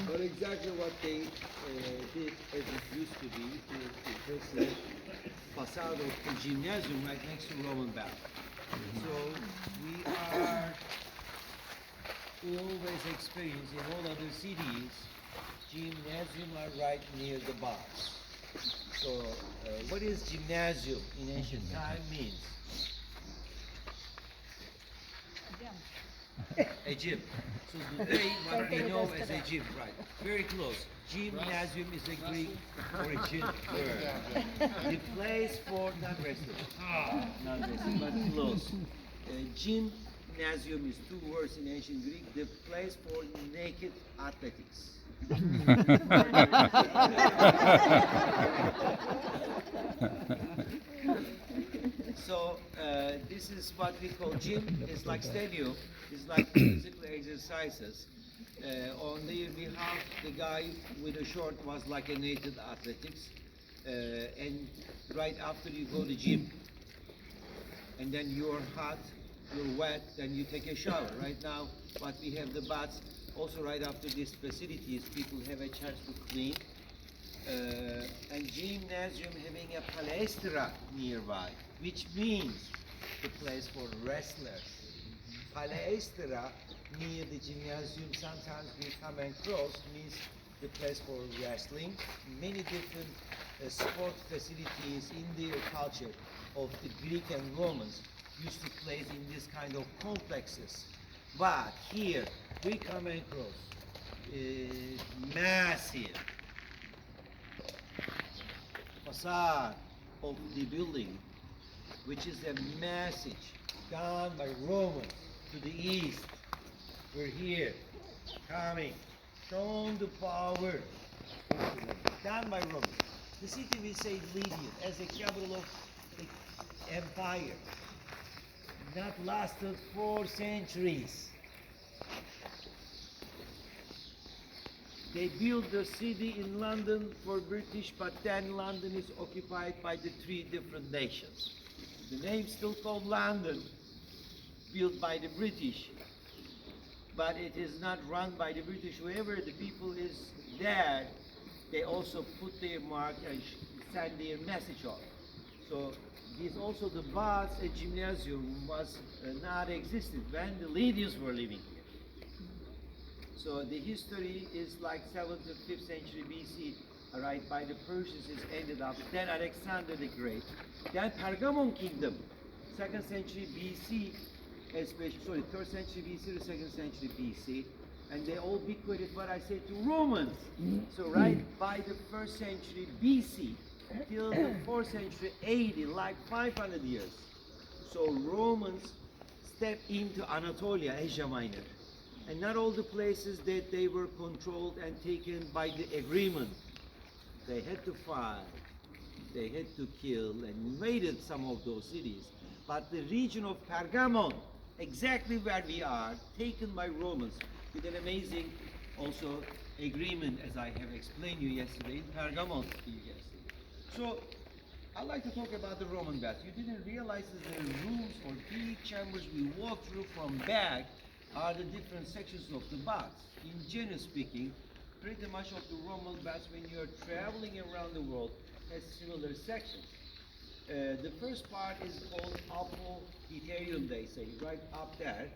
But exactly what they did as it used to be, is the facade of the gymnasium right next to Roman bath. So we always experience in all other cities, gymnasium are right near the bars. So what is gymnasium in ancient time means? A gym. So today what we know as a gym, right? Very close. Gymnasium is a Greek origin word. The place for not wrestling. Not wrestling, but close. Gymnasium is two words in ancient Greek. The place for naked athletics. So this is what we call gym. It's like stadium. It's like physical exercises. On the behalf, the guy with the short was like a naked athletics. And right after you go to gym, and then you're hot, you're wet, then you take a shower. Right now, what we have the baths. Also, right after these facilities, people have a chance to clean. And gymnasium having a palestra nearby, which means the place for wrestlers. Palestra near the gymnasium, sometimes we come across, means the place for wrestling. Many different sport facilities in the culture of the Greek and Romans used to place in this kind of complexes. But here we come across massive facade of the building, which is a message done by Romans to the east. We're here, coming, shown the power, done by Romans. The city we say Lydian as a capital of the empire, not lasted 4 centuries. They built the city in London for British, but then London is occupied by the 3 different nations. The name's still called London, built by the British, but it is not run by the British. Whoever the people is there, they also put their mark and send their message off. So this also the baths and gymnasium was not existed when the ladies were living here. So the history is like 7th to 5th century BC, right, by the Persians is ended up. Then Alexander the Great. Then Pergamon Kingdom, 2nd century BC, especially, sorry, 3rd century BC to 2nd century BC. And they all bequeathed what I said to Romans. So right by the 1st century BC till the 4th century AD, like 500 years. So Romans stepped into Anatolia, Asia Minor. And not all the places that they were controlled and taken by the agreement. They had to fight, they had to kill and invaded some of those cities. But the region of Pergamon, exactly where we are, taken by Romans with an amazing also agreement, as I have explained you yesterday in Pergamon. So I'd like to talk about the Roman baths. You didn't realize that the rooms or big chambers we walk through from back are the different sections of the baths. In general speaking, pretty much of the Roman baths, when you're traveling around the world, has similar sections. The first part is called apothecarium, they say, right up there.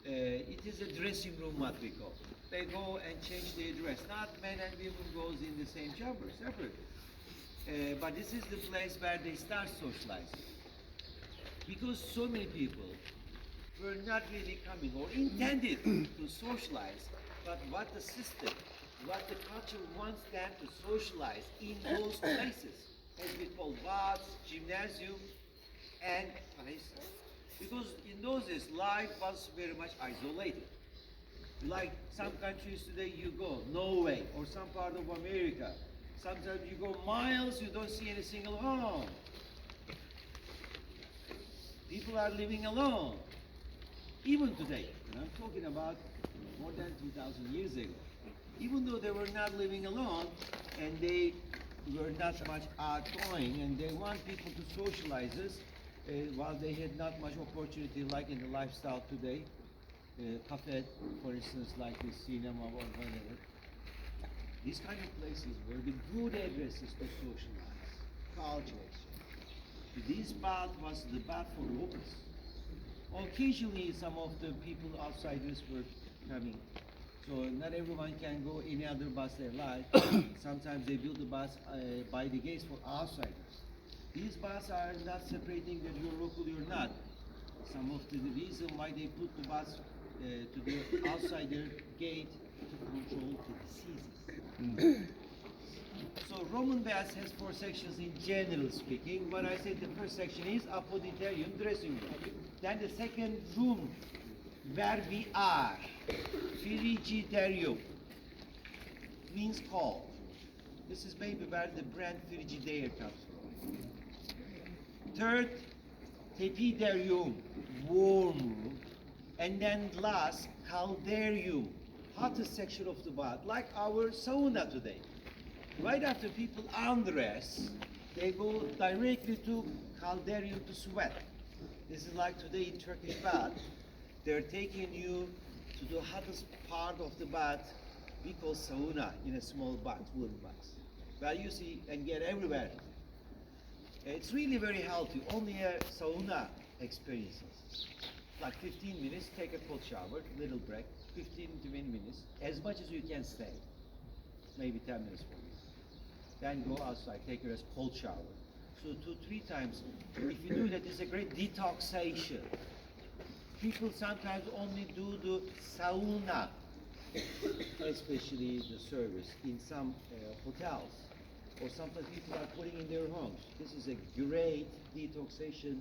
It is a dressing room, what we call. They go and change their dress. Not men and women goes in the same chamber, separate. But this is the place where they start socializing. Because so many people were not really coming or intended to socialize, but what the system, what the culture wants them to socialize in those places, as we call baths, gymnasium, and places. Because in those days, life was very much isolated. Like some countries today, you go, Norway, or some part of America, sometimes you go miles, you don't see any single home. People are living alone. Even today, and I'm talking about more than 2,000 years ago, even though they were not living alone and they were not much outgoing and they want people to socialize us, while they had not much opportunity like in the lifestyle today, cafe, for instance, like the cinema or whatever. These kind of places were the good addresses to socialize, culture exchange. This path was the path for Romans. Occasionally, some of the people outsiders were coming. So not everyone can go any other bus they like. Sometimes they build the bus by the gates for outsiders. These buses are not separating that you're local or not. Some of the reason why they put the bus to the outsider gate to control to diseases. So Roman baths has 4 sections in general speaking. What I said, the first section is apoditerium, dressing room. Then the second room where we are, frigidario, means cold. This is maybe where the brand Frigidaire comes from. Third, tepidarium, warm room. And then last, caldarium, hottest section of the bath, like our sauna today. Right after people undress, they go directly to caldarium to sweat. This is like today in Turkish bath. They're taking you to the hottest part of the bath, we call sauna, in a small bath, wooden bath. Well, you see and get everywhere. It's really very healthy. Only a sauna experiences. Like 15 minutes, take a cold shower, little break, 15 to 20 minutes, as much as you can stay. Maybe 10 minutes for you. Then go outside, take a cold shower. So 2-3 times. If you do that, it's a great detoxation. People sometimes only do the sauna, especially the service in some hotels, or sometimes people are putting in their homes. This is a great detoxation,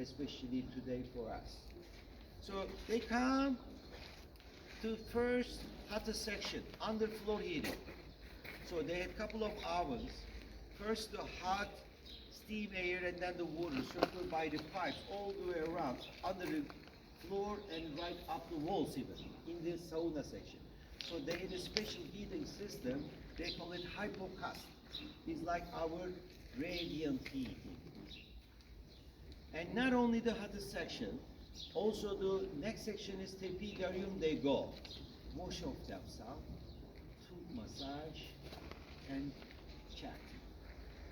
especially today for us. So they come to first hottest section, underfloor heating. So they had a couple of ovens. First the hot steam air and then the water circled by the pipes all the way around under the floor and right up the walls even in the sauna section. So they had a special heating system. They call it hypocast. It's like our radiant heating. And not only the hottest section, also the next section is tepidarium. They go wash off themselves, foot massage, and chat.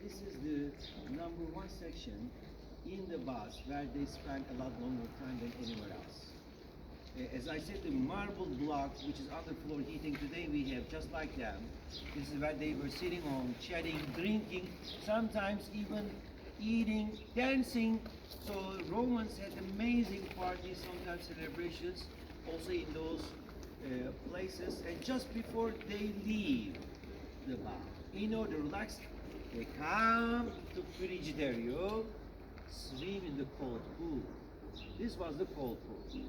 This is the number 1 section in the bath where they spend a lot longer time than anywhere else. As I said, the marble blocks, which is underfloor heating, today we have just like them. This is where they were sitting on, chatting, drinking, sometimes even eating, dancing. So Romans had amazing parties, sometimes celebrations, also in those places. And just before they leave the bath, in order to relax, they come to Frigidario, swim in the cold pool. This was the cold pool.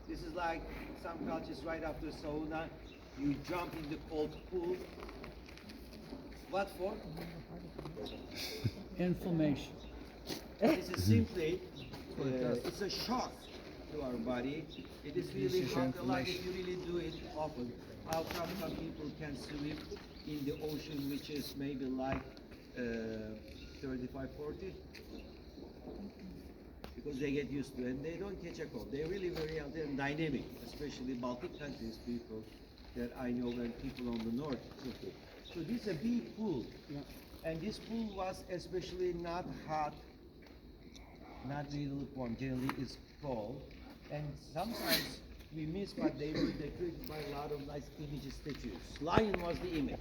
This is like some cultures right after sauna, you jump in the cold pool. What for? Inflammation. This is simply, it's a shock to our body. It is really hot, like if you really do it often. How come some people can swim in the ocean, which is maybe like 35, 40? Because they get used to it and they don't catch a cold. They're really very healthy and dynamic, especially Baltic countries people that I know and people on the north. So this is a big pool. Yeah. And this pool was especially not hot, not really lukewarm, generally it's cold. And sometimes we miss, but they were decorated by a lot of nice image statues. Lion was the image,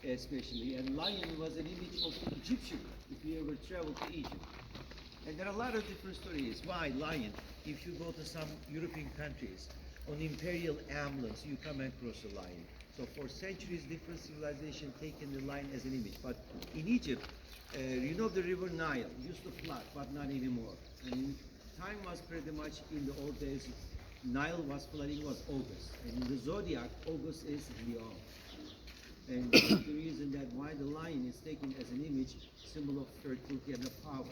especially, and lion was an image of the Egyptian, if you ever travel to Egypt. And there are a lot of different stories. Why lion? If you go to some European countries, on imperial emblems, you come across a lion. So for centuries, different civilizations taken the lion as an image. But in Egypt, you know the river Nile used to flood, but not anymore. And time was pretty much in the old days, Nile was flooding was August. And in the zodiac, August is Leon. And that's the reason that why the lion is taken as an image, symbol of fertility and of power.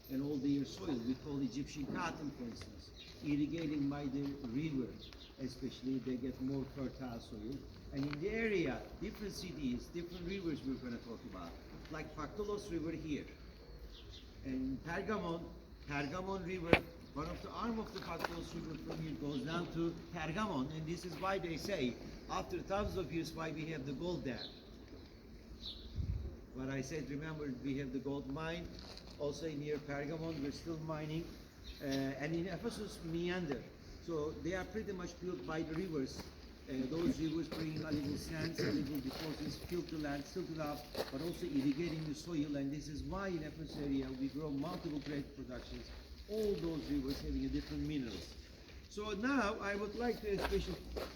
And all their soil, we call Egyptian cotton, for instance, irrigating by the river, especially they get more fertile soil. And in the area, different cities, different rivers we're going to talk about, like Paktolos River here, and Pergamon River One of the arm of the Patmos River from here goes down to Pergamon, and this is why they say, after thousands of years, why we have the gold there. What I said, remember, we have the gold mine, also near Pergamon, we're still mining, and in Ephesus, meander. So they are pretty much built by the rivers. Those rivers bringing a little sands, a little deposits, filter land, silt it up, but also irrigating the soil, and this is why in Ephesus area we grow multiple grape productions, all those rivers having a different minerals. So now I would like to especially,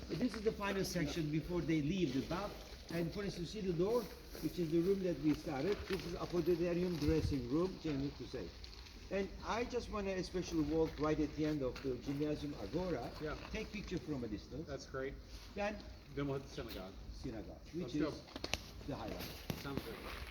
this is the final section before they leave the bath, and for instance, see the door, which is the room that we started. This is apodidarium dressing room, change to say. And I just want to especially walk right at the end of the gymnasium agora. Yeah. Take picture from a distance. That's great. Then Then we'll hit the synagogue. synagogue, which Let's is go. the highlight. Sounds good.